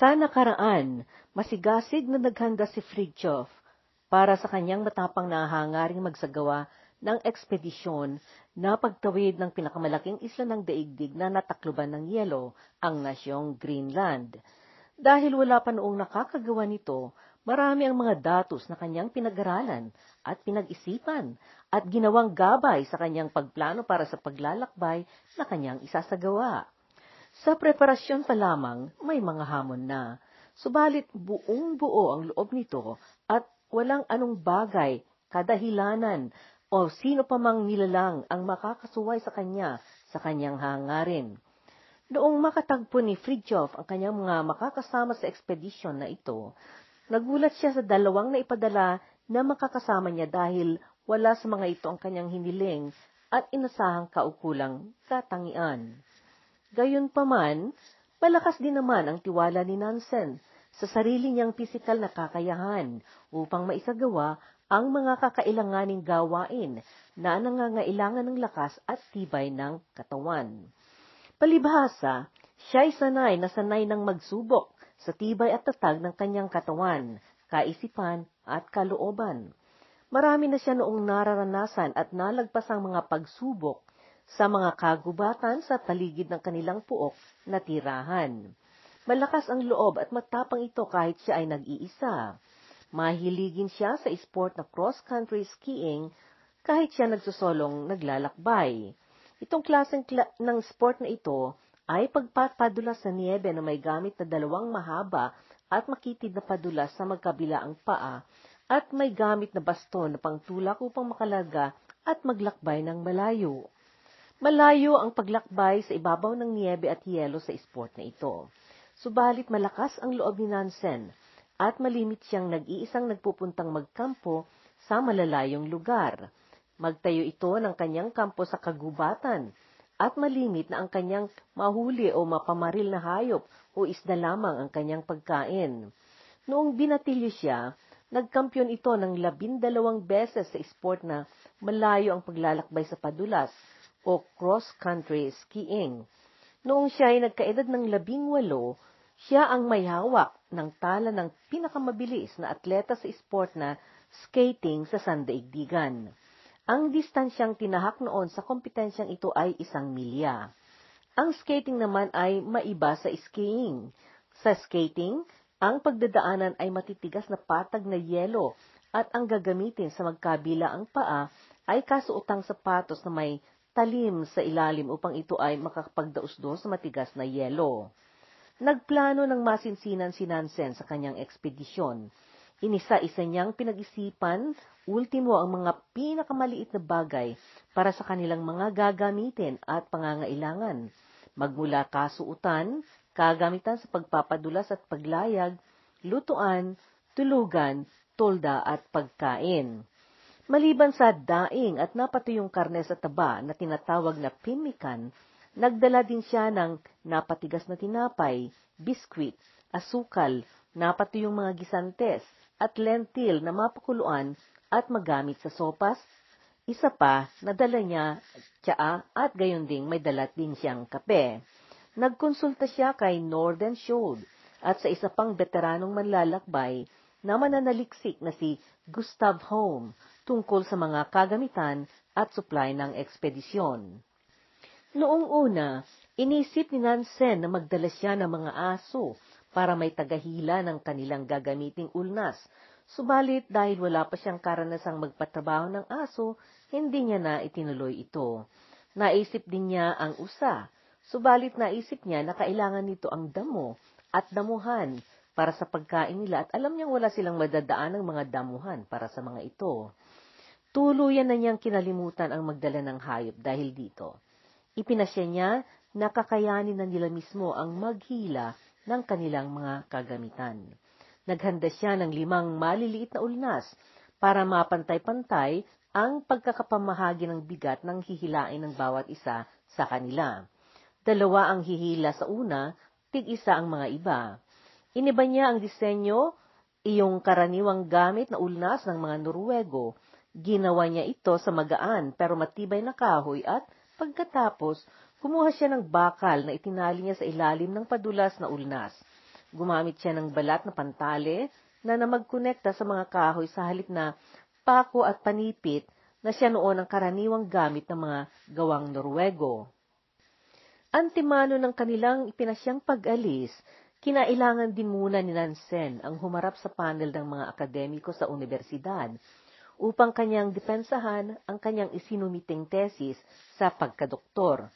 Sa nakaraan, masigasig na naghanda si Fridtjof para sa kanyang matapang na hangaring magsagawa ng ekspedisyon na pagtawid ng pinakamalaking isla ng daigdig na natakluban ng yelo, ang nasyong Greenland. Dahil wala pa noong nakakagawa nito, marami ang mga datos na kanyang pinag-aralan at pinag-isipan at ginawang gabay sa kanyang pagplano para sa paglalakbay na kanyang isasagawa. Sa preparasyon pa lamang, may mga hamon na. Subalit buong-buo ang loob nito at walang anong bagay, kadahilanan o sino pa mang nilalang ang makakasuway sa kanyang hangarin. Noong makatagpo ni Fridtjof ang kanyang mga makakasama sa ekspedisyon na ito, nagulat siya sa dalawang naipadala na makakasama niya dahil wala sa mga ito ang kanyang hiniling at inasahang kaukulang katangian. Gayunpaman, malakas din naman ang tiwala ni Nansen sa sarili niyang pisikal na kakayahan upang maisagawa ang mga kakailanganing gawain na nangangailangan ng lakas at tibay ng katawan. Palibhasa, siya'y sanay ng magsubok sa tibay at tatag ng kanyang katawan, kaisipan at kalooban. Marami na siya noong nararanasan at nalagpas ang mga pagsubok sa mga kagubatan sa paligid ng kanilang puok na tirahan. Malakas ang loob at matapang ito kahit siya ay nag-iisa. Mahiligin siya sa sport na cross-country skiing kahit siya nagsusolong naglalakbay. Itong klaseng ng sport na ito ay pagpapadulas sa niyebe na may gamit na dalawang mahaba at makitid na padulas sa magkabilaang paa at may gamit na baston na pangtulak upang makalaga at maglakbay ng malayo. Malayo ang paglakbay sa ibabaw ng niyebe at yelo sa sport na ito. Subalit malakas ang loob ni Nansen at malimit siyang nag-iisang nagpupuntang magkampo sa malalayong lugar. Magtayo ito ng kanyang kampo sa kagubatan at malimit na ang kanyang mahuli o mapamaril na hayop o isda lamang ang kanyang pagkain. Noong binatilyo siya, nagkampiyon ito ng 12 beses sa sport na malayo ang paglalakbay sa padulas o cross-country skiing. Noong siya ay nagkaedad ng 18, siya ang may hawak ng tala ng pinakamabilis na atleta sa sport na skating sa sandaigdigan. Ang distansyang tinahak noon sa kompetensyang ito ay 1 milya. Ang skating naman ay maiba sa skiing. Sa skating, ang pagdadaanan ay matitigas na patag na yelo at ang gagamitin sa magkabilaang paa ay kasuotang sapatos na may talim sa ilalim upang ito ay makakapagdausdos sa matigas na yelo. Nagplano ng masinsinan si Nansen sa kanyang ekspedisyon. Inisa-isa niyang pinag-isipan, ultimo ang mga pinakamaliit na bagay para sa kanilang mga gagamitin at pangangailangan, magmula kasuutan, kagamitan sa pagpapadulas at paglayag, lutuan, tulugan, tolda at pagkain. Maliban sa daing at napatuyong karne sa taba na tinatawag na pimmikan, nagdala din siya ng napatigas na tinapay, biskwit, asukal, napatuyong mga gisantes, at lentil na mapakuluan at magamit sa sopas. Isa pa, nadala niya tsaa at gayon ding may dalat din siyang kape. Nagkonsulta siya kay Nordenskjöld Schuld at sa isa pang veteranong manlalakbay na mananaliksik na si Gustav Holm tungkol sa mga kagamitan at supply ng ekspedisyon. Noong una, inisip ni Nansen na magdala siya ng mga aso para may tagahila ng kanilang gagamiting ulnas. Subalit dahil wala pa siyang karanasang magpatrabaho ng aso, hindi niya na itinuloy ito. Naisip din niya ang usa, subalit naisip niya na kailangan nito ang damo at damuhan para sa pagkain nila at alam niyang wala silang madadaan ng mga damuhan para sa mga ito. Tuluyan na niyang kinalimutan ang magdala ng hayop dahil dito. Ipinasya niya na kakayanin na nila mismo ang maghila ng kanilang mga kagamitan. Naghanda siya ng 5 maliliit na ulnas para mapantay-pantay ang pagkakapamahagi ng bigat ng hihilain ng bawat isa sa kanila. 2 ang hihila sa una, tig-1 ang mga iba. Iniba niya ang disenyo, iyong karaniwang gamit na ulnas ng mga Norwego. Ginawa niya ito sa magaan pero matibay na kahoy at pagkatapos, kumuha siya ng bakal na itinali niya sa ilalim ng padulas na ulnas. Gumamit siya ng balat na pantale na magkonekta sa mga kahoy sa halip na pako at panipit na siya noon ang karaniwang gamit ng mga gawang Norwego. Antimano ng kanilang ipinasyang pag-alis, kinailangan din muna ni Nansen ang humarap sa panel ng mga akademiko sa universidad upang kanyang depensahan ang kanyang isinumiting tesis sa pagkadoktor.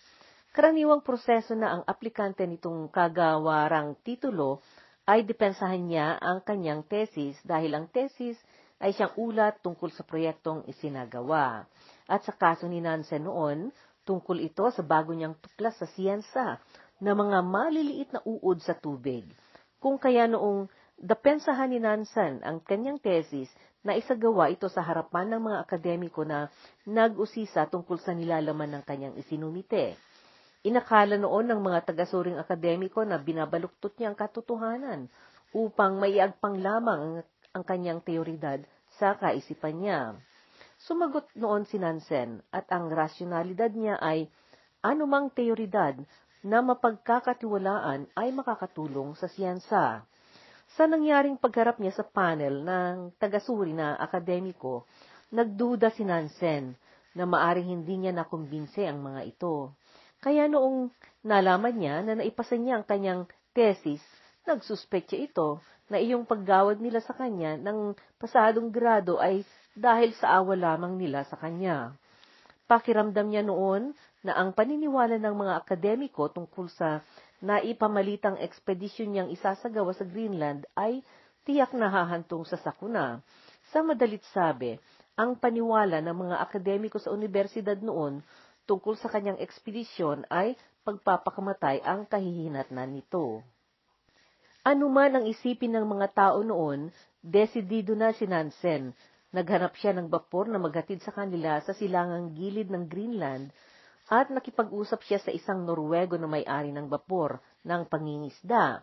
Karaniwang proseso na ang aplikante nitong kagawarang titulo ay depensahan niya ang kanyang tesis dahil ang tesis ay siyang ulat tungkol sa proyektong isinagawa. At sa kaso ni Nansen noon, tungkol ito sa bago niyang tuklas sa siyensa na mga maliliit na uod sa tubig. Kung kaya noong depensahan ni Nansen ang kanyang tesis na isagawa ito sa harapan ng mga akademiko na nag-usisa tungkol sa nilalaman ng kanyang isinumite. Inakala noon ng mga tagasuring akademiko na binabaluktot niya ang katotohanan upang maiagpang lamang ang kanyang teoridad sa kaisipan niya. Sumagot noon si Nansen at ang rasyonalidad niya ay anumang teoridad na mapagkakatiwalaan ay makakatulong sa siyensa. Sa nangyaring pagharap niya sa panel ng tagasuri na akademiko, nagduda si Nansen na maaring hindi niya nakumbinse ang mga ito. Kaya noong nalaman niya na naipasa niya ang kanyang tesis, nagsuspetya ito na iyong paggawad nila sa kanya ng pasadong grado ay dahil sa awa lamang nila sa kanya. Pakiramdam niya noon na ang paniniwala ng mga akademiko tungkol sa naipamalitang ekspedisyon niyang isasagawa sa Greenland ay tiyak na hahantong sa sakuna. Sa madalit sabi, ang paniwala ng mga akademiko sa universidad noon tungkol sa kanyang ekspedisyon ay pagpapakamatay ang kahihinatnan nito. Anuman ang isipin ng mga tao noon, desidido na si Nansen. Naghanap siya ng bapor na maghatid sa kanila sa silangang gilid ng Greenland at nakipag-usap siya sa isang Norwego na may-ari ng bapor ng pangingisda.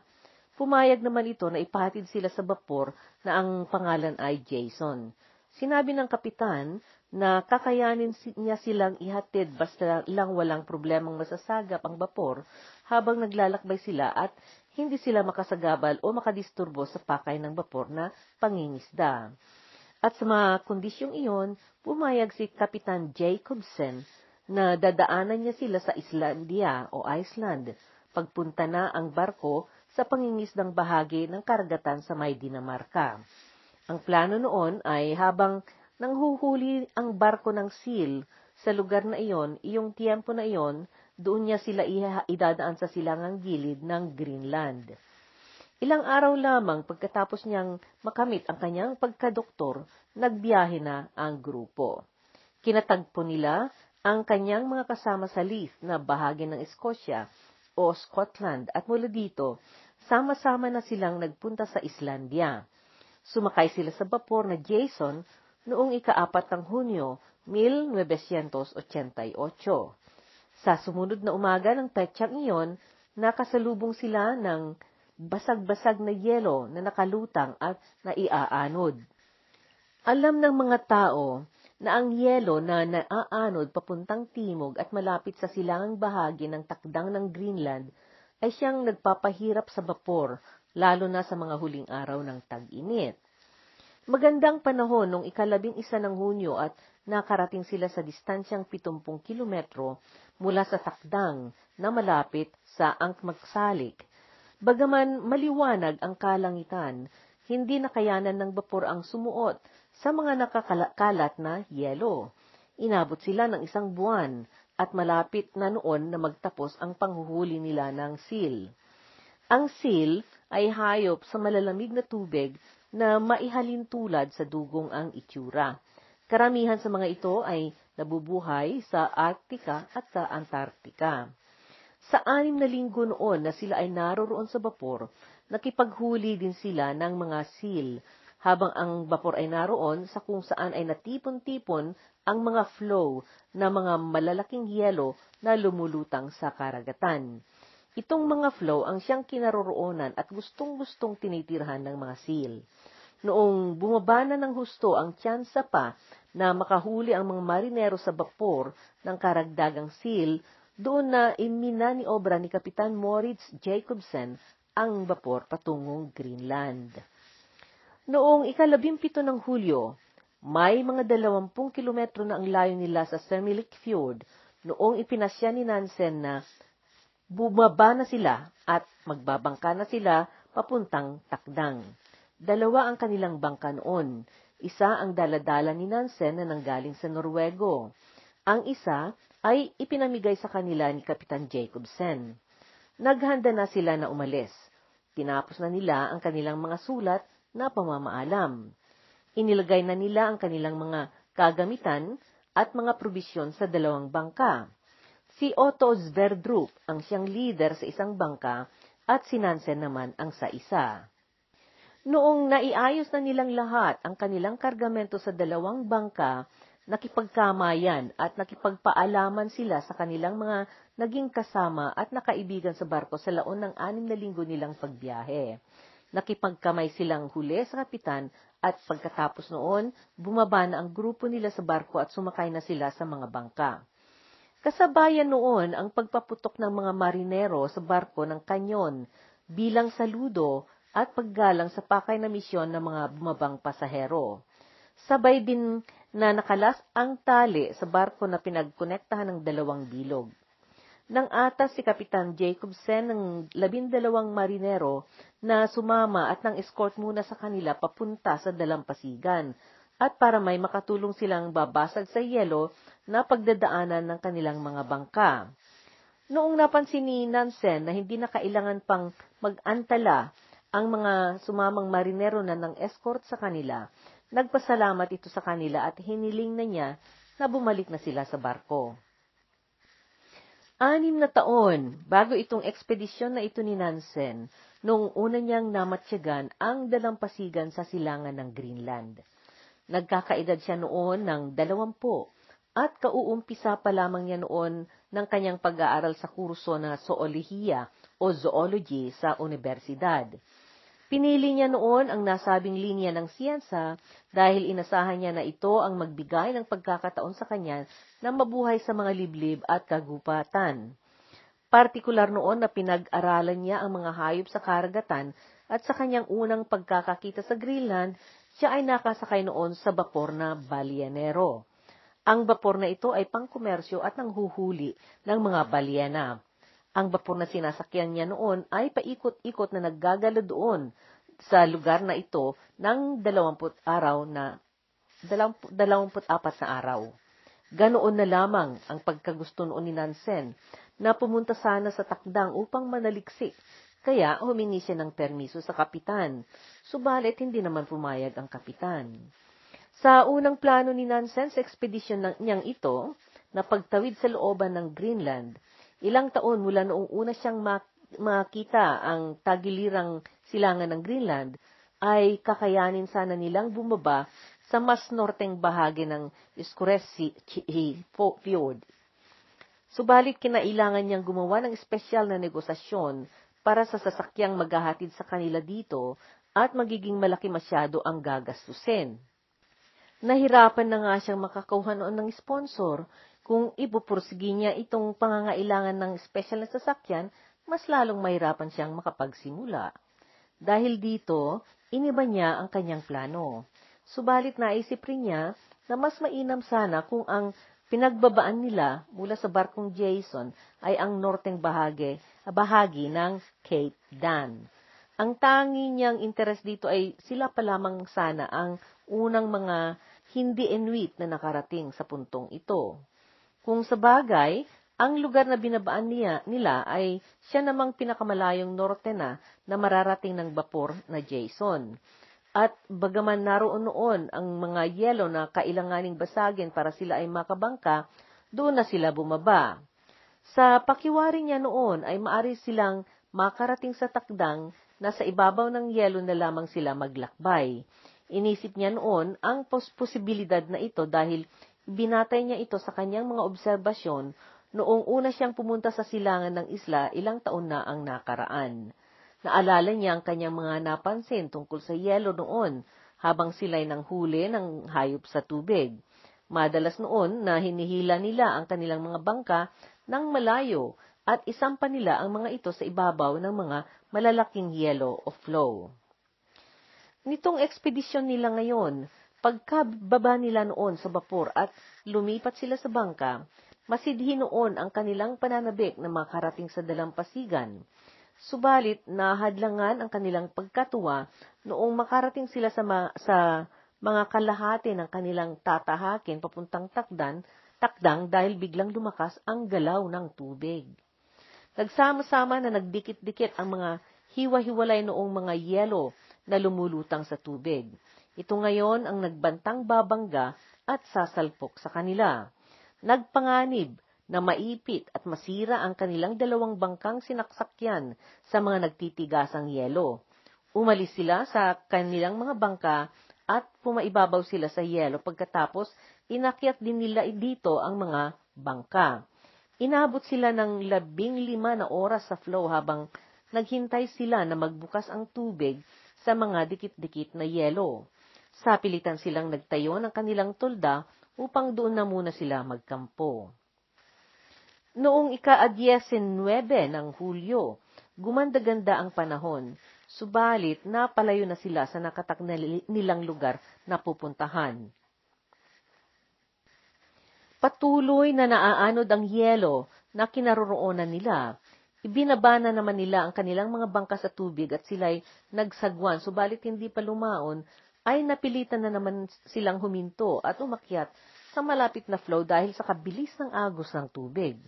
Pumayag naman ito na ipahatid sila sa bapor na ang pangalan ay Jason. Sinabi ng kapitan na kakayanin niya silang ihatid basta lang walang problemang masasagap ang bapor habang naglalakbay sila at hindi sila makasagabal o makadisturbo sa pakay ng bapor na pangingisda. At sa mga kondisyong iyon, pumayag si Kapitan Jacobsen na dadaanan niya sila sa Islandia o Iceland, pagpunta na ang barko sa pangingisdang bahagi ng karagatan sa may Dinamarca. Ang plano noon ay habang nanghuhuli ang barko ng seal sa lugar na iyon, iyong tiyempo na iyon, doon niya sila idadaan sa silangang gilid ng Greenland. Ilang araw lamang pagkatapos niyang makamit ang kanyang pagkadoktor, nagbiyahe na ang grupo. Kinatagpo nila ang kanyang mga kasama sa Leith na bahagi ng Escocia o Scotland at mula dito, sama-sama na silang nagpunta sa Islandia. Sumakay sila sa bapor na Jason noong ika-4 ng Hunyo, 1988. Sa sumunod na umaga ng petsang iyon, nakasalubong sila ng basag-basag na yelo na nakalutang at naiaanod. Alam ng mga tao na ang yelo na naaanod papuntang timog at malapit sa silangang bahagi ng takdang ng Greenland ay siyang nagpapahirap sa bapor, lalo na sa mga huling araw ng tag-init. Magandang panahon noong ika-11 ng Hunyo at nakarating sila sa distansyang 70 kilometro mula sa takdang na malapit sa Angkmagsalik. Bagaman maliwanag ang kalangitan, hindi nakayanan ng bapor ang sumuot sa mga nakakalat na yelo. Inabot sila ng 1 buwan at malapit na noon na magtapos ang panghuhuli nila ng seal. Ang seal ay hayop sa malalamig na tubig na maihalin tulad sa dugong ang itsura. Karamihan sa mga ito ay nabubuhay sa Arctica at sa Antarctica. Sa 6 na linggo noon na sila ay naroroon sa bapor, nakipaghuli din sila ng mga seal, habang ang bapor ay naroon sa kung saan ay natipon-tipon ang mga flow na mga malalaking yelo na lumulutang sa karagatan. Itong mga flow ang siyang kinaroroonan at gustong-gustong tinitirhan ng mga seal. Noong bumaba na ng husto ang tsansa pa na makahuli ang mga marinero sa bapor ng karagdagang seal, doon na iminaniobra ni Kapitan Moritz Jacobsen ang bapor patungong Greenland. Noong 17 ng Hulyo, may mga 20 kilometro na ang layo nila sa Sermelik Fjord noong ipinasya ni Nansen na bumaba na sila at magbabangka na sila papuntang Takdang. 2 ang kanilang bangka noon. Isa ang daladala ni Nansen na nanggaling sa Norwego. Ang isa ay ipinamigay sa kanila ni Kapitan Jacobsen. Naghanda na sila na umalis. Tinapos na nila ang kanilang mga sulat na pamamaalam. Inilagay na nila ang kanilang mga kagamitan at mga probisyon sa 2 bangka. Si Otto Sverdrup ang siyang leader sa isang bangka at si Nansen naman ang sa isa. Noong naiayos na nilang lahat ang kanilang kargamento sa 2 bangka, nakipagkamayan at nakipagpaalaman sila sa kanilang mga naging kasama at nakaibigan sa barko sa laon ng 6 na linggo nilang pagbiyahe. Nakipagkamay silang huli sa kapitan at pagkatapos noon, bumaba na ang grupo nila sa barko at sumakay na sila sa mga bangka. Kasabayan noon ang pagpaputok ng mga marinero sa barko ng kanyon bilang saludo at paggalang sa pakay na misyon ng mga bumabang pasahero. Sabay din na nakalas ang tali sa barko na pinagkonektahan ng 2 bilog. Nang atas si Kapitan Jacobsen ng 12 marinero na sumama at nang escort muna sa kanila papunta sa dalampasigan at para may makatulong silang babasag sa yelo na pagdadaanan ng kanilang mga bangka. Noong napansin ni Nansen na hindi na kailangan pang mag-antala ang mga sumamang marinero na nang escort sa kanila, nagpasalamat ito sa kanila at hiniling na niya na bumalik na sila sa barko. 6 na taon bago itong ekspedisyon na ito ni Nansen, noong una niyang namatyagan ang dalampasigan sa silangan ng Greenland. Nagkakaedad siya noon ng 20 at kauumpisa pa lamang niya noon ng kanyang pag-aaral sa kurso na zoolohiya o zoology sa universidad. Pinili niya noon ang nasabing linya ng siyensa dahil inasahan niya na ito ang magbigay ng pagkakataon sa kanya na mabuhay sa mga liblib at kagubatan. Partikular noon na pinag-aralan niya ang mga hayop sa karagatan at sa kanyang unang pagkakakita sa Greenland, siya ay nakasakay noon sa bapor na balyenero. Ang bapor na ito ay pangkomersyo at nanghuhuli ng mga balyena. Ang bapor na sinasakyan niya noon ay paikot-ikot na naggagala doon sa lugar na ito ng 24 na araw. Ganoon na lamang ang pagkagusto noon ni Nansen na pumunta sana sa Takdang upang manaliksik, kaya humingi siya ng permiso sa kapitan, subalit hindi naman pumayag ang kapitan. Sa unang plano ni Nansen sa ekspedisyon niyang ito, na pagtawid sa looban ng Greenland, ilang taon mula noong una siyang makita ang tagilirang silangan ng Greenland, ay kakayanin sana nilang bumaba sa mas norteng bahagi ng Skuresi Fjord. Subalit kinailangan niyang gumawa ng espesyal na negosasyon para sa sasakyang maghahatid sa kanila dito at magiging malaki masyado ang gagastusin. Nahirapan na nga siyang makakuha noon ng sponsor. Kung ipupursigi niya itong pangangailangan ng espesyal na sasakyan, mas lalong mahirapan siyang makapagsimula. Dahil dito, iniba niya ang kanyang plano. Subalit naisip rin niya na mas mainam sana kung ang pinagbabaan nila mula sa barkong Jason ay ang norteng bahagi ng Cape Dan. Ang tangi niyang interes dito ay sila pa lamang sana ang unang mga hindi Inuit na nakarating sa puntong ito. Kung sa bagay, ang lugar na binabaan nila ay siya namang pinakamalayong norte na mararating ng bapor na Jason. At bagaman naroon noon ang mga yelo na kailanganing basagin para sila ay makabangka, doon na sila bumaba. Sa pakiwari niya noon ay maari silang makarating sa Takdang na sa ibabaw ng yelo na lamang sila maglakbay. Inisip niya noon ang posibilidad na ito dahil binatay niya ito sa kanyang mga obserbasyon noong una siyang pumunta sa silangan ng isla ilang taon na ang nakaraan. Naalala niya ang kanyang mga napansin tungkol sa yelo noon habang sila'y nanghuli ng hayop sa tubig. Madalas noon na hinihila nila ang kanilang mga bangka ng malayo at isampa nila ang mga ito sa ibabaw ng mga malalaking yelo o flow. Nitong ekspedisyon nila ngayon, pagkababa nila noon sa bapor at lumipat sila sa bangka, masidhi noon ang kanilang pananabik na makarating sa dalampasigan. Subalit, nahadlangan ang kanilang pagkatuwa noong makarating sila sa mga kalahati ng kanilang tatahakin papuntang takdang dahil biglang lumakas ang galaw ng tubig. Nagsama-sama na nagdikit-dikit ang mga hiwa-hiwalay noong mga yelo na lumulutang sa tubig. Ito ngayon ang nagbantang babangga at sasalpok sa kanila. Nagpanganib na maipit at masira ang kanilang dalawang bangkang sinaksakyan sa mga nagtitigasang yelo. Umalis sila sa kanilang mga bangka at pumaibabaw sila sa yelo pagkatapos inakyat din nila dito ang mga bangka. Inabot sila ng 15 na oras sa flow habang naghintay sila na magbukas ang tubig sa mga dikit-dikit na yelo. Sapilitan silang nagtayo ng kanilang tolda upang doon na muna sila magkampo. Noong ika-19 ng Hulyo, gumanda-ganda ang panahon, subalit napalayo na sila sa nakatak nilang lugar na pupuntahan. Patuloy na naaanod ang yelo na kinaroroonan nila. Ibinaba na naman nila ang kanilang mga bangka sa tubig at sila'y nagsagwan, subalit hindi pa lumaon, ay napilitan na naman silang huminto at umakyat sa malapit na flow dahil sa kabilis ng agos ng tubig.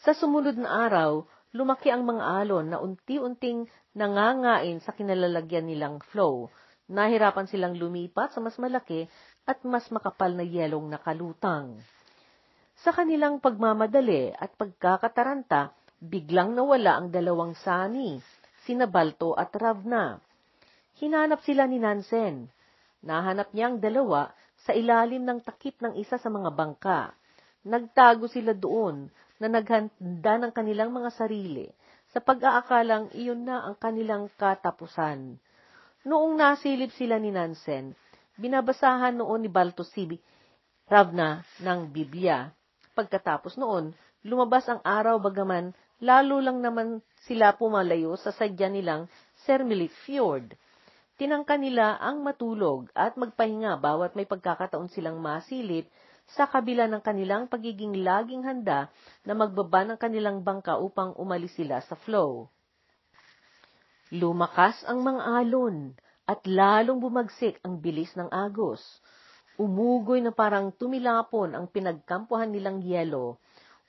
Sa sumunod na araw, lumaki ang mga alon na unti-unting nangangain sa kinalalagyan nilang flow. Nahirapan silang lumipat sa mas malaki at mas makapal na yelong nakalutang. Sa kanilang pagmamadali at pagkakataranta, biglang nawala ang dalawang sani, sina Balto at Ravna. Hinanap sila ni Nansen. Nahanap niya ang dalawa sa ilalim ng takip ng isa sa mga bangka. Nagtago sila doon na naghanda ng kanilang mga sarili sa pag-aakalang iyon na ang kanilang katapusan. Noong nasilip sila ni Nansen, binabasahan noon ni Balto si Ravna ng Biblia. Pagkatapos noon, lumabas ang araw bagaman lalo lang naman sila pumalayo sa sadya nilang Sermelik Fjord. Tinangka nila ang matulog at magpahinga bawat may pagkakataon silang masilip sa kabila ng kanilang pagiging laging handa na magbaba ng kanilang bangka upang umalis sila sa flow. Lumakas ang mga alon at lalong bumagsik ang bilis ng agos. Umugoy na parang tumilapon ang pinagkampuhan nilang yelo.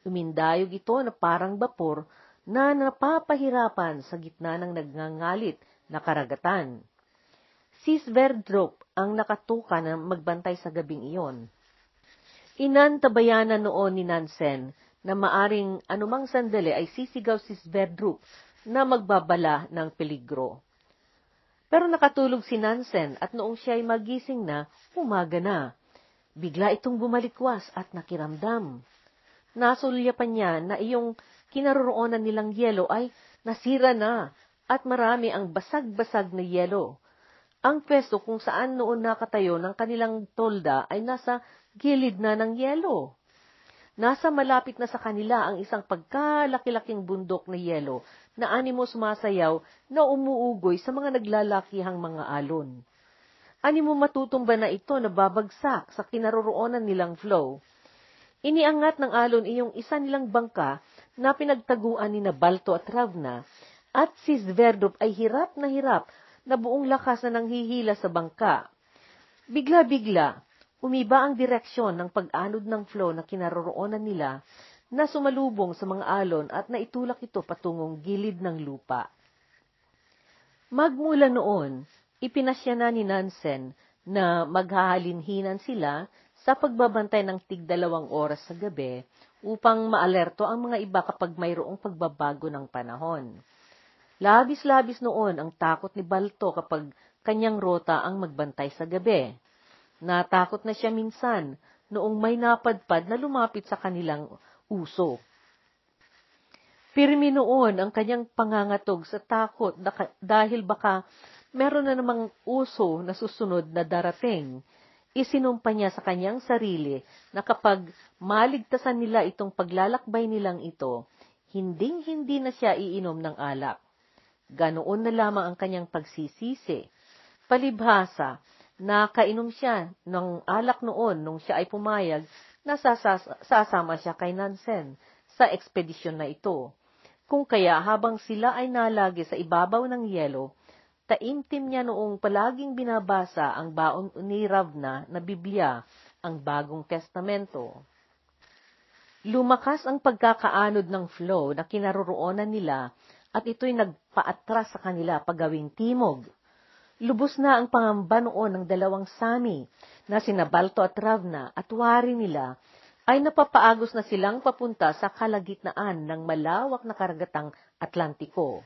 Umindayog ito na parang bapor na napapahirapan sa gitna ng nagngangalit na karagatan. Si Sverdrup ang nakatuka na magbantay sa gabing iyon. Inantabayanan noon ni Nansen na maaring anumang sandali ay sisigaw si Sverdrup na magbabala ng peligro. Pero nakatulog si Nansen at noong siya ay magising na, umaga na. Bigla itong bumalikwas at nakiramdam. Nasulyapan niya na iyong kinaroroonan nilang yelo ay nasira na at marami ang basag-basag na yelo. Ang pwesto kung saan noon nakatayo ng kanilang tolda ay nasa gilid na ng yelo. Nasa malapit na sa kanila ang isang pagkalaki-laking bundok na yelo na animo sumasayaw na umuugoy sa mga naglalakihang mga alon. Animo matutumba na ito na babagsak sa kinaroroonan nilang flow. Iniangat ng alon iyong isa nilang bangka na pinagtaguan ni Balto at Ravna at si Sverdrup ay hirap na buong lakas na nanghihila sa bangka. Bigla-bigla, umiba ang direksyon ng pag-anod ng flow na kinaroroonan nila na sumalubong sa mga alon at naitulak ito patungong gilid ng lupa. Magmula noon, ipinasya na ni Nansen na maghahalinhinan sila sa pagbabantay ng tig-2 oras sa gabi upang maalerto ang mga iba kapag mayroong pagbabago ng panahon. Labis-labis noon ang takot ni Balto kapag kanyang rota ang magbantay sa gabi. Natakot na siya minsan noong may napadpad na lumapit sa kanilang uso. Pirmi noon ang kanyang pangangatog sa takot dahil baka meron na namang uso na susunod na darating. Isinumpa niya sa kanyang sarili na kapag maligtasan nila itong paglalakbay nilang ito, hinding-hindi na siya iinom ng alak. Ganoon na lamang ang kanyang pagsisisi. Palibhasa, nakainom siya ng alak noon nung siya ay pumayag na sasama siya kay Nansen sa ekspedisyon na ito. Kung kaya habang sila ay nalagi sa ibabaw ng yelo, taimtim niya noong palaging binabasa ang baon ni Ravna na Biblia, ang Bagong Testamento. Lumakas ang pagkakaanod ng flow na kinaroroonan nila at ito'y nagpaatras sa kanila pagawing timog. Lubos na ang pangamba noon ng dalawang Sami na sina Balto at Ravna at wari nila ay napapaagos na silang papunta sa kalagitnaan ng malawak na karagatang Atlantiko.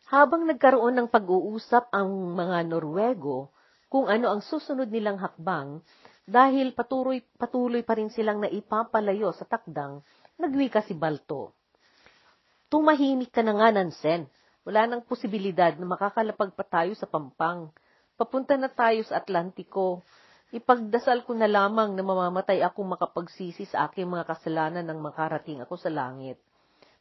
Habang nagkaroon ng pag-uusap ang mga Norwego kung ano ang susunod nilang hakbang, dahil patuloy pa rin silang naipapalayo sa takdang, nagwika si Balto. Tumahimik ka na nga, Nansen. Wala nang posibilidad na makakalapag pa tayo sa Pampang. Papunta na tayo sa Atlantiko. Ipagdasal ko na lamang na mamamatay akong makapagsisi sa aking mga kasalanan nang makarating ako sa langit.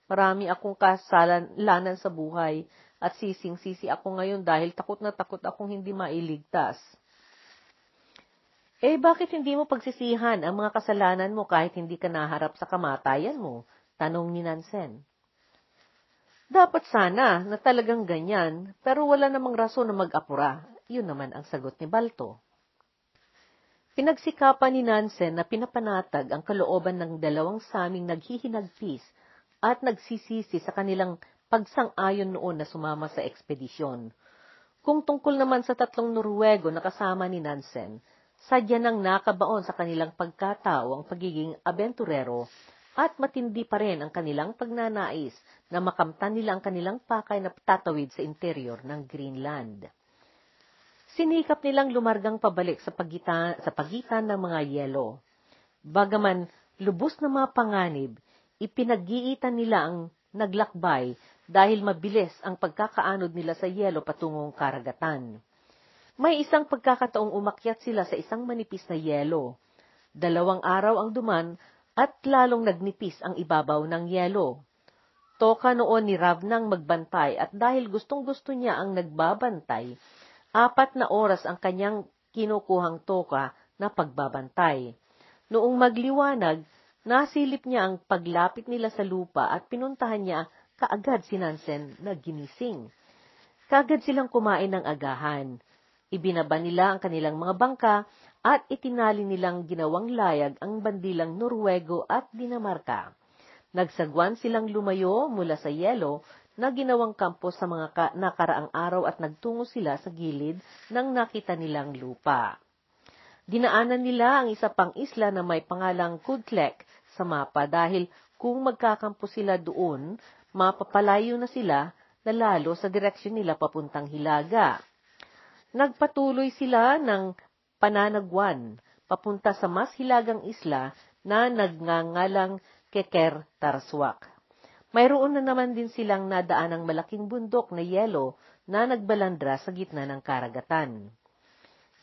Marami akong kasalanan sa buhay at sising-sisi ako ngayon dahil takot na takot akong hindi mailigtas. Bakit hindi mo pagsisihan ang mga kasalanan mo kahit hindi ka naharap sa kamatayan mo? Tanong ni Nansen. Dapat sana na talagang ganyan, pero wala namang rason na mag-apura. Yun naman ang sagot ni Balto. Pinagsikapan ni Nansen na pinapanatag ang kalooban ng dalawang Saming naghihinagpis at nagsisisi sa kanilang pagsang-ayon noon na sumama sa ekspedisyon. Kung tungkol naman sa tatlong Norwego na kasama ni Nansen, sadya nang nakabaon sa kanilang pagkatao ang pagiging abenturero at matindi pa rin ang kanilang pagnanais na makamtan nila ang kanilang pakay na tatawid sa interior ng Greenland. Sinikap nilang lumargang pabalik sa pagitan ng mga yelo. Bagaman lubos na mga panganib, ipinag-iitan nila ang naglakbay dahil mabilis ang pagkakaanod nila sa yelo patungong karagatan. May isang pagkakataong umakyat sila sa isang manipis na yelo. 2 araw ang duman at lalong nagnipis ang ibabaw ng yelo. Toka noon ni Ravnang magbantay at dahil gustong-gusto niya ang nagbabantay, 4 na oras ang kanyang kinukuhang toka na pagbabantay. Noong magliwanag, nasilip niya ang paglapit nila sa lupa at pinuntahan niya kaagad si Nansen na ginising. Kaagad silang kumain ng agahan. Ibinaba nila ang kanilang mga bangka at itinali nilang ginawang layag ang bandilang Norwego at Dinamarca. Nagsagwan silang lumayo mula sa yelo na ginawang kampo sa mga nakaraang araw at nagtungo sila sa gilid ng nakita nilang lupa. Dinaanan nila ang isa pang isla na may pangalang Kudlek sa mapa dahil kung magkakampo sila doon, mapapalayo na sila na lalo sa direksyon nila papuntang Hilaga. Nagpatuloy sila ng pananagwan papunta sa mas hilagang isla na nagngangalang Keker Tarswak. Mayroon na naman din silang nadaan ng malaking bundok na yelo na nagbalandra sa gitna ng karagatan.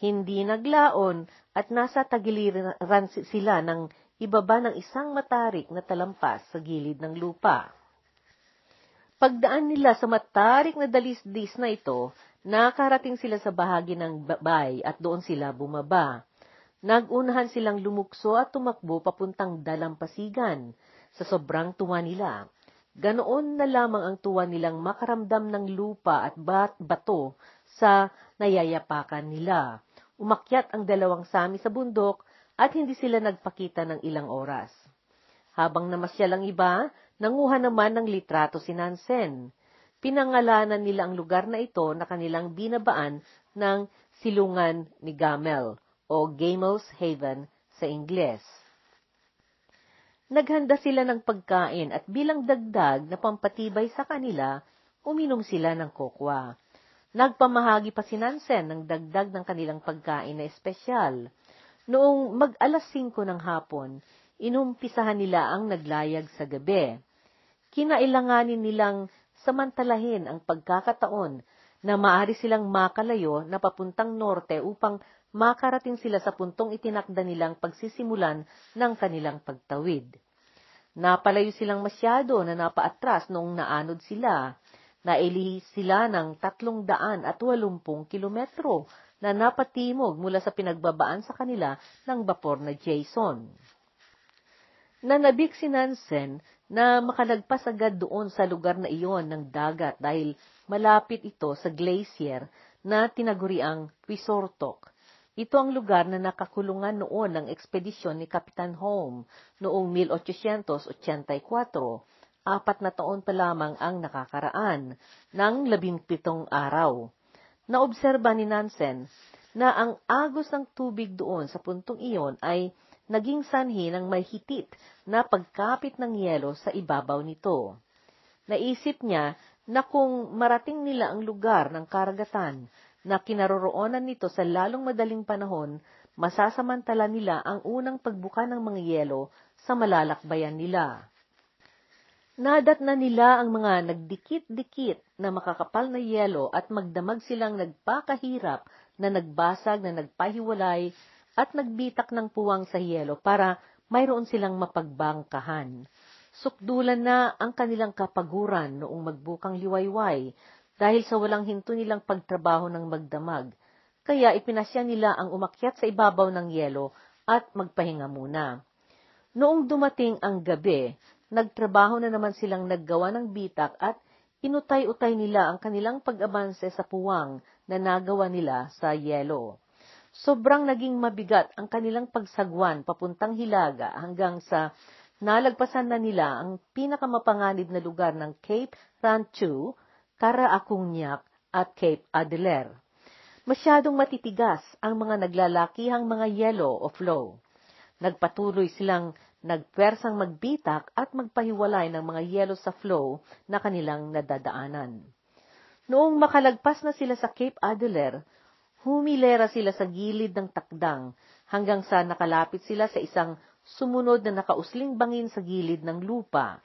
Hindi naglaon at nasa tagiliran sila ng ibaba ng isang matarik na talampas sa gilid ng lupa. Pagdaan nila sa matarik na dalisdis na ito, nakarating sila sa bahagi ng bay at doon sila bumaba. Nagunahan silang lumukso at tumakbo papuntang dalampasigan sa sobrang tuwa nila. Ganoon na lamang ang tuwa nilang makaramdam ng lupa at bato sa nayayapakan nila. Umakyat ang dalawang Sami sa bundok at hindi sila nagpakita ng ilang oras. Habang namasyal ang iba, nanguha naman ng litrato si Nansen. Pinangalanan nila ang lugar na ito na kanilang binabaan ng Silungan ni Gamel o Gamel's Haven sa Ingles. Naghanda sila ng pagkain at bilang dagdag na pampatibay sa kanila, uminom sila ng kokwa. Nagpamahagi pa si Nansen ng dagdag ng kanilang pagkain na espesyal. Noong mag-alas 5 ng hapon, inumpisahan nila ang naglayag sa gabi. Kinailanganin nilang samantalahin ang pagkakataon na maaari silang makalayo na papuntang norte upang makarating sila sa puntong itinakda nilang pagsisimulan ng kanilang pagtawid. Napalayo silang masyado na napaatras noong naanod sila. Nailihis sila ng 380 kilometro na napatimog mula sa pinagbabaan sa kanila ng bapor na Jason. Nanabik si Nansen na makalagpas agad doon sa lugar na iyon ng dagat dahil malapit ito sa glacier na tinaguriang Puisortok. Ito ang lugar na nakakulungan noon ng ekspedisyon ni Kapitan Home noong 1884, 4 na taon pa lamang ang nakakaraan, ng 17 araw. Naobserba ni Nansen na ang agos ng tubig doon sa puntong iyon ay naging sanhi ng may hitit na pagkapit ng yelo sa ibabaw nito. Naisip niya na kung marating nila ang lugar ng karagatan na kinaroroonan nito sa lalong madaling panahon, masasamantala nila ang unang pagbuka ng mga yelo sa malalakbayan nila. Nadatna nila ang mga nagdikit-dikit na makakapal na yelo at magdamag silang nagpakahirap na nagbasag na nagpahiwalay at nagbitak ng puwang sa yelo para mayroon silang mapagbangkahan. Sukdulan na ang kanilang kapaguran noong magbukang liwayway dahil sa walang hinto nilang pagtrabaho ng magdamag, kaya ipinasya nila ang umakyat sa ibabaw ng yelo at magpahinga muna. Noong dumating ang gabi, nagtrabaho na naman silang naggawa ng bitak at inutay-utay nila ang kanilang pag-abanse sa puwang na nagawa nila sa yelo. Sobrang naging mabigat ang kanilang pagsagwan papuntang Hilaga hanggang sa nalagpasan na nila ang pinakamapanganib na lugar ng Cape Ranchu, Karaacungnyac at Cape Adelaide. Masyadong matitigas ang mga naglalakihang mga yelo o floe. Nagpatuloy silang nagpwersang magbitak at magpahiwalay ng mga yelo sa floe na kanilang nadadaanan. Noong makalagpas na sila sa Cape Adelaide, humilera sila sa gilid ng takdang hanggang sa nakalapit sila sa isang sumunod na nakausling bangin sa gilid ng lupa.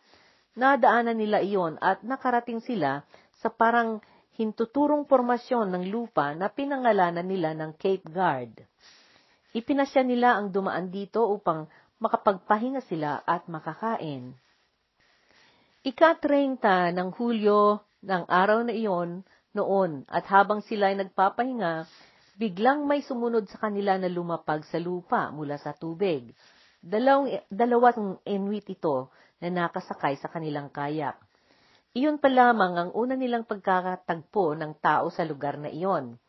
Nadaanan nila iyon at nakarating sila sa parang hintuturong formasyon ng lupa na pinangalanan nila ng Cape Guard. Ipinasya nila ang dumaan dito upang makapagpahinga sila at makakain. Ika-30 ng Hulyo ng araw na iyon noon at habang sila ay nagpapahinga, biglang may sumunod sa kanila na lumapag sa lupa mula sa tubig. Dalawang Inuit ito na nakasakay sa kanilang kayak. Iyon pa lamang ang una nilang pagkakatagpo ng tao sa lugar na iyon.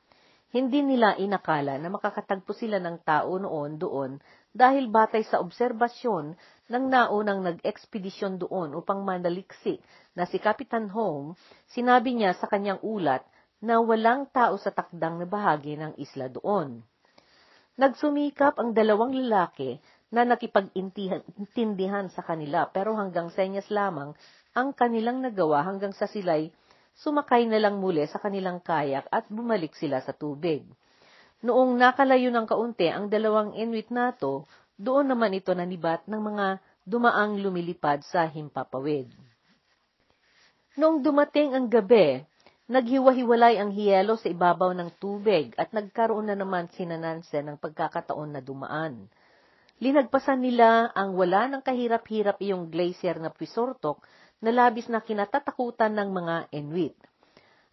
Hindi nila inakala na makakatagpo sila ng tao doon dahil batay sa obserbasyon ng naunang nag-ekspedisyon doon upang manaliksik na si Kapitan Home, sinabi niya sa kanyang ulat na walang tao sa takdang na bahagi ng isla doon. Nagsumikap ang dalawang lalaki na nakipag-intindihan sa kanila pero hanggang senyas lamang ang kanilang nagawa hanggang sa sila'y sumakay na lang muli sa kanilang kayak at bumalik sila sa tubig. Noong nakalayo ng kaunti ang dalawang Inuit nato, doon naman ito nanibat ng mga dumaang lumilipad sa himpapawid. Noong dumating ang gabi, naghiwa-hiwalay ang hiyelo sa ibabaw ng tubig at nagkaroon na naman sina Nansen ng pagkakataon na dumaan. Linagpasan nila ang wala ng kahirap-hirap iyong glacier na Puisortok na labis na kinatatakutan ng mga Inuit.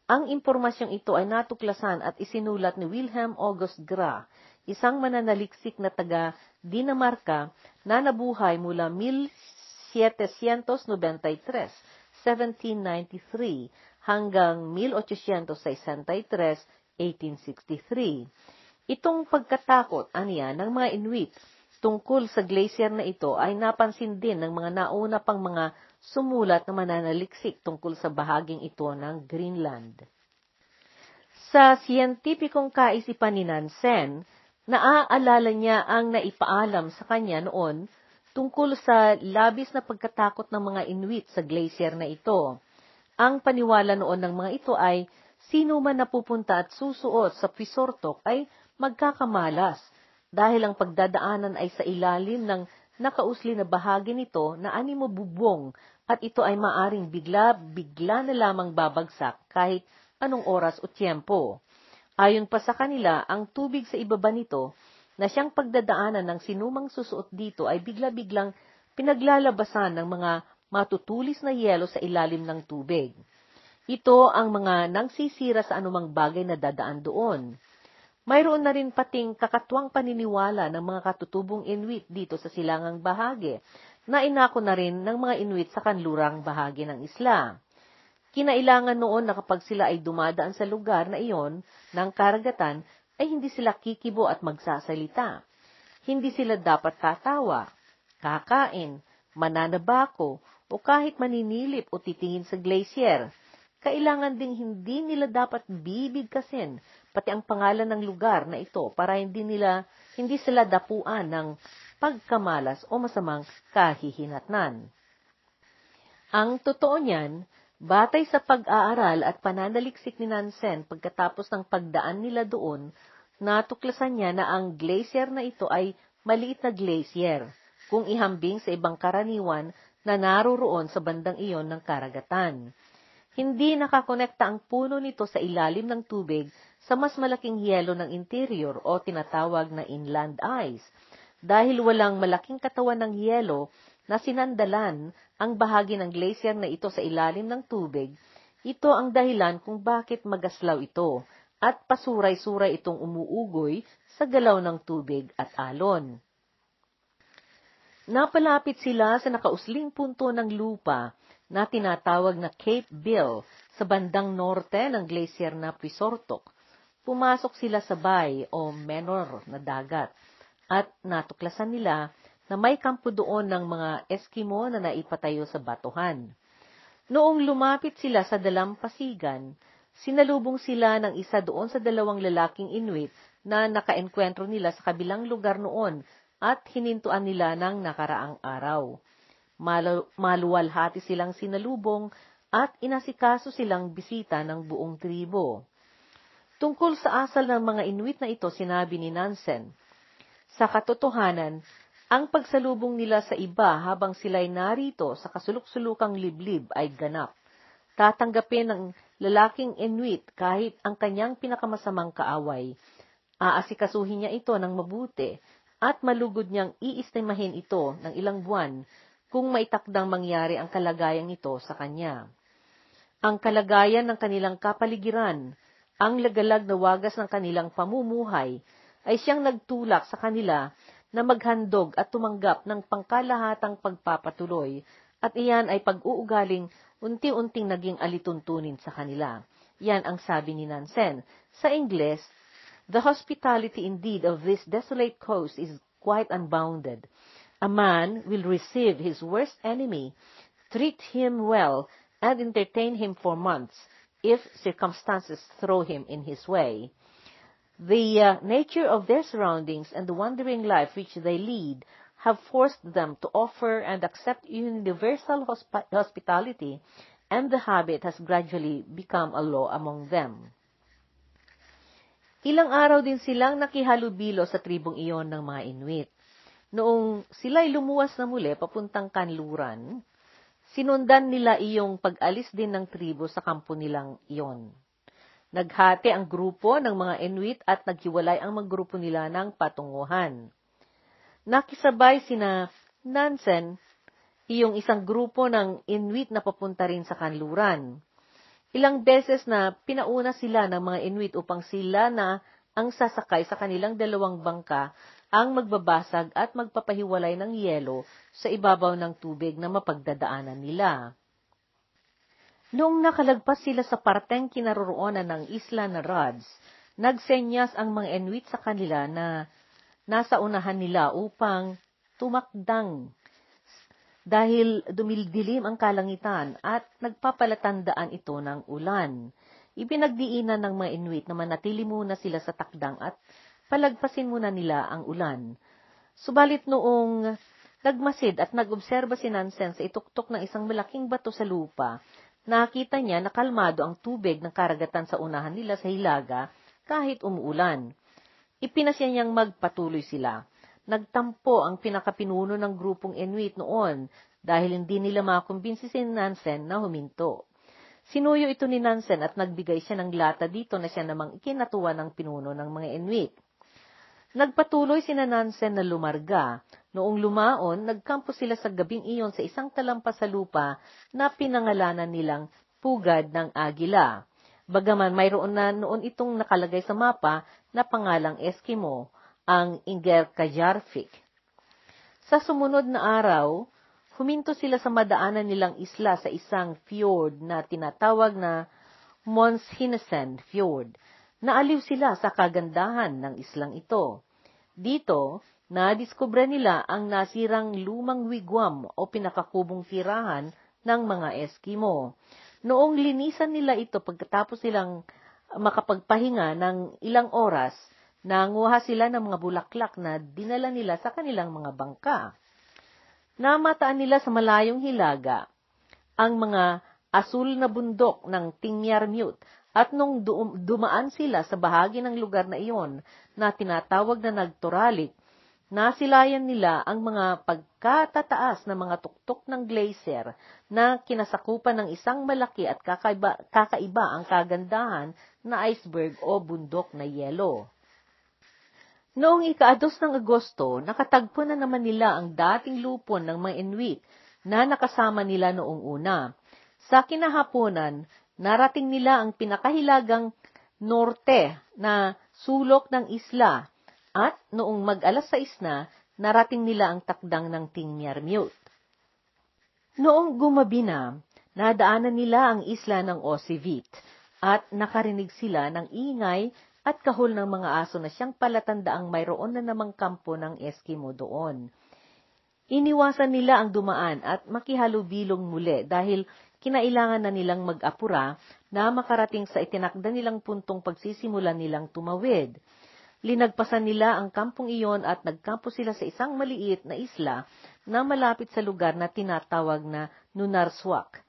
Ang impormasyong ito ay natuklasan at isinulat ni Wilhelm August Grah, isang mananaliksik na taga Dinamarca na nabuhay mula 1793, 1793 hanggang 1863, 1863. Itong pagkatakot aniya ng mga Inuit tungkol sa glacier na ito ay napansin din ng mga nauna pang mga sumulat na mananaliksik tungkol sa bahaging ito ng Greenland. Sa siyentipikong kaisipan ni Nansen, naaalala niya ang naipaalam sa kanya noon tungkol sa labis na pagkatakot ng mga Inuit sa glacier na ito. Ang paniwala noon ng mga ito ay sino man napupunta at susuot sa Puisortok ay magkakamalas dahil ang pagdadaanan ay sa ilalim ng nakausli na bahagi nito na animo bubong at ito ay maaring bigla na lamang babagsak kahit anong oras o tiyempo. Ayon pa sa kanila, ang tubig sa ibaba nito na siyang pagdadaanan ng sinumang susuot dito ay bigla-biglang pinaglalabasan ng mga matutulis na yelo sa ilalim ng tubig. Ito ang mga nagsisira sa anumang bagay na dadaan doon. Mayroon na rin pating kakatwang paniniwala ng mga katutubong Inuit dito sa silangang bahagi, na inako na rin ng mga Inuit sa kanlurang bahagi ng isla. Kinailangan noon na kapag sila ay dumadaan sa lugar na iyon ng karagatan, ay hindi sila kikibo at magsasalita. Hindi sila dapat tatawa, kakain, mananabako, o kahit maninilip o titingin sa glacier. Kailangan ding hindi nila dapat bibigkasin pati ang pangalan ng lugar na ito para hindi sila dapuan ng pagkamalas o masamang kahihinatnan. Ang totoo niyan, batay sa pag-aaral at pananaliksik ni Nansen pagkatapos ng pagdaan nila doon, natuklasan niya na ang glacier na ito ay maliit na glacier kung ihambing sa ibang karaniwan na naroroon sa bandang iyon ng karagatan. Hindi nakakonekta ang puno nito sa ilalim ng tubig sa mas malaking yelo ng interior o tinatawag na inland ice. Dahil walang malaking katawan ng yelo na sinandalan ang bahagi ng glacier na ito sa ilalim ng tubig, ito ang dahilan kung bakit magaslaw ito at pasuray-suray itong umuugoy sa galaw ng tubig at alon. Napalapit sila sa nakausling punto ng lupa na tinatawag na Cape Bill sa bandang norte ng glacier na Pisortok. Pumasok sila sa bay o menor na dagat at natuklasan nila na may kampo doon ng mga Eskimo na naipatayo sa batuhan. Noong lumapit sila sa dalampasigan, sinalubong sila ng isa doon sa dalawang lalaking Inuit na nakaenkwentro nila sa kabilang lugar noon at hinintuan nila ng nakaraang araw. Maluwalhati silang sinalubong at inasikaso silang bisita ng buong tribo. Tungkol sa asal ng mga Inuit na ito, sinabi ni Nansen, sa katotohanan, ang pagsalubong nila sa iba habang sila'y narito sa kasuluk-sulukang liblib ay ganap. Tatanggapin ng lalaking Inuit kahit ang kanyang pinakamasamang kaaway. Aasikasuhin niya ito ng mabuti at malugod niyang iistimahin ito ng ilang buwan kung maitakdang mangyari ang kalagayang ito sa kanya. Ang kalagayan ng kanilang kapaligiran, ang lagalag na wagas ng kanilang pamumuhay, ay siyang nagtulak sa kanila na maghandog at tumanggap ng pangkalahatang pagpapatuloy, at iyan ay pag-uugaling unti-unting naging alituntunin sa kanila. Yan ang sabi ni Nansen. Sa Ingles, the hospitality indeed of this desolate coast is quite unbounded. A man will receive his worst enemy, treat him well, and entertain him for months, if circumstances throw him in his way. The nature of their surroundings and the wandering life which they lead have forced them to offer and accept universal hospitality, and the habit has gradually become a law among them. Ilang araw din silang nakihalubilo sa tribong iyon ng mga Inuit. Noong sila'y lumuwas na muli papuntang kanluran, sinundan nila iyong pag-alis din ng tribo sa kampo nilang iyon. Naghati ang grupo ng mga Inuit at naghiwalay ang mga grupo nila ng patunguhan. Nakisabay sina Nansen, iyong isang grupo ng Inuit na papunta rin sa kanluran. Ilang beses na pinauna sila ng mga Inuit upang sila na ang sasakay sa kanilang dalawang bangka ang magbabasag at magpapahiwalay ng yelo sa ibabaw ng tubig na mapagdadaanan nila. Noong nakalagpas sila sa parteng kinaroroonan ng isla na Rods, nagsenyas ang mga Inuit sa kanila na nasa unahan nila upang tumakdang dahil dumildilim ang kalangitan at nagpapalatandaan ito ng ulan. Ibinagdiinan ng mga Inuit na manatili muna sila sa takdang at palagpasin muna nila ang ulan. Subalit noong nagmasid at nag-obserba si Nansen sa ituktok ng isang malaking bato sa lupa, nakita niya na kalmado ang tubig ng karagatan sa unahan nila sa hilaga kahit umuulan. Ipinasya niyang magpatuloy sila. Nagtampo ang pinakapinuno ng grupong Inuit noon dahil hindi nila makumbinsi si Nansen na huminto. Sinuyo ito ni Nansen at nagbigay siya ng lata dito na siya namang ikinatuwa ng pinuno ng mga Inuit. Nagpatuloy si Nansen na lumarga Noong lumaon, nagkampo sila sa gabing iyon sa isang talampas sa lupa na pinangalanan nilang Pugad ng Agila. Bagaman mayroon na noon itong nakalagay sa mapa na pangalang Eskimo, ang Ingerkajärfik. Sa sumunod na araw, huminto sila sa madaanan nilang isla sa isang fjord na tinatawag na Månshinesen Fjord. Naaliw sila sa kagandahan ng islang ito. Dito, nadiskubre nila ang nasirang lumang wigwam o pinakakubong tirahan ng mga Eskimo. Noong linisan nila ito pagkatapos silang makapagpahinga ng ilang oras, nanguha sila ng mga bulaklak na dinala nila sa kanilang mga bangka. Namataan nila sa malayong hilaga ang mga asul na bundok ng Tingmyarmyut at nung dumaan sila sa bahagi ng lugar na iyon na tinatawag na Nagtoralik, nasilayan nila ang mga pagkatataas na mga tuktok ng glacier na kinasakupan ng isang malaki at kakaiba ang kagandahan na iceberg o bundok na yelo. Noong ika-2 ng Agosto, nakatagpo na naman nila ang dating lupon ng mga Inuit na nakasama nila noong una. Sa kinahaponan, narating nila ang pinakahilagang norte na sulok ng isla at noong mag-alas 6 na, narating nila ang takdang ng Tingmyarmyut. Noong gumabi na, nadaanan nila ang isla ng Osivit at nakarinig sila ng ingay at kahol ng mga aso na siyang palatandaang mayroon na namang kampo ng Eskimo doon. Iniwasan nila ang dumaan at makihalubilong muli dahil kinailangan na nilang mag-apura na makarating sa itinakda nilang puntong pagsisimulan nilang tumawid. Linagpasan nila ang kampong iyon at nagkampo sila sa isang maliit na isla na malapit sa lugar na tinatawag na Nunarswak.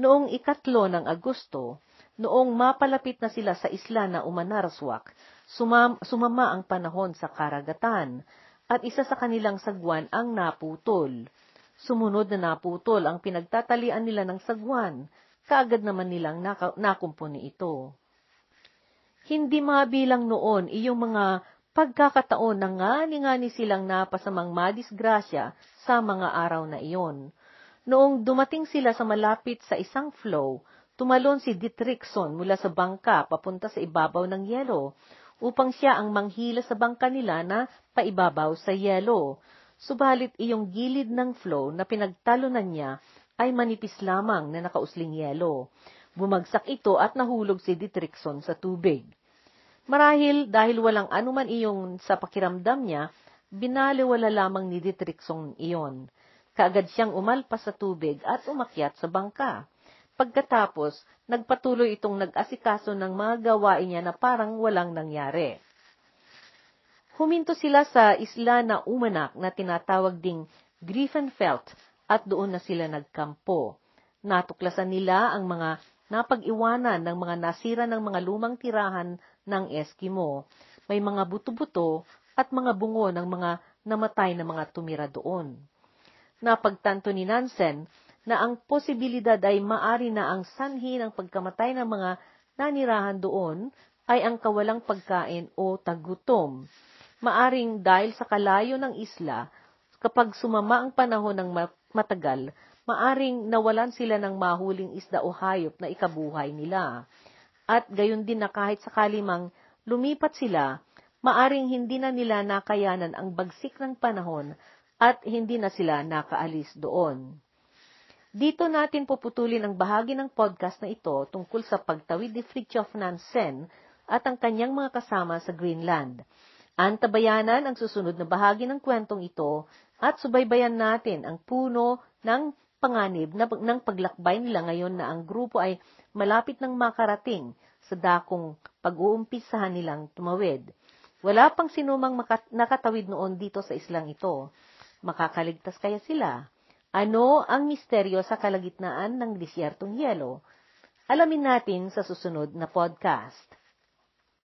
Noong ika-3 ng Agosto, noong mapalapit na sila sa isla na Umanarswak, sumama ang panahon sa karagatan at isa sa kanilang sagwan ang naputol. Sumunod na naputol ang pinagtatalian nila ng sagwan, kaagad naman nilang nakumpuni ito. Hindi mabilang noon iyong mga pagkakataon na ngani-ngani silang napasamang madisgrasya sa mga araw na iyon. Noong dumating sila sa malapit sa isang flow, tumalon si Dietrichson mula sa bangka papunta sa ibabaw ng yelo, upang siya ang manghila sa bangka nila na paibabaw sa yelo. Subalit iyong gilid ng flow na pinagtalunan niya ay manipis lamang na nakausling yelo. Bumagsak ito at nahulog si Dietrichson sa tubig. Marahil dahil walang anuman iyong sa pakiramdam niya, binaliwala lamang ni Dietrichson iyon. Kaagad siyang umalpas sa tubig at umakyat sa bangka. Pagkatapos, nagpatuloy itong nag-asikaso ng mga gawain niya na parang walang nangyari. Huminto sila sa isla na Umanak na tinatawag ding Griffenfeld at doon na sila nagkampo. Natuklasan nila ang mga napag-iwanan ng mga nasira ng mga lumang tirahan ng Eskimo. May mga buto-buto at mga bungo ng mga namatay na mga tumira doon. Napagtanto ni Nansen na ang posibilidad ay maari na ang sanhi ng pagkamatay ng mga nanirahan doon ay ang kawalang pagkain o tagutom. Maaring dahil sa kalayo ng isla, kapag sumama ang panahon ng matagal, maaring nawalan sila ng mahuling isda o hayop na ikabuhay nila. At gayon din na kahit sakali mang lumipat sila, maaring hindi na nila nakayanan ang bagsik ng panahon at hindi na sila nakaalis doon. Dito natin puputulin ang bahagi ng podcast na ito tungkol sa pagtawid ni Fridtjof Nansen at ang kanyang mga kasama sa Greenland. Antabayanan ang susunod na bahagi ng kwentong ito at subaybayan natin ang puno ng panganib ng paglakbay nila ngayon na ang grupo ay malapit ng makarating sa dakong pag-uumpisahan nilang tumawid. Wala pang sinumang nakatawid noon dito sa islang ito. Makakaligtas kaya sila? Ano ang misteryo sa kalagitnaan ng disyertong yelo? Alamin natin sa susunod na podcast.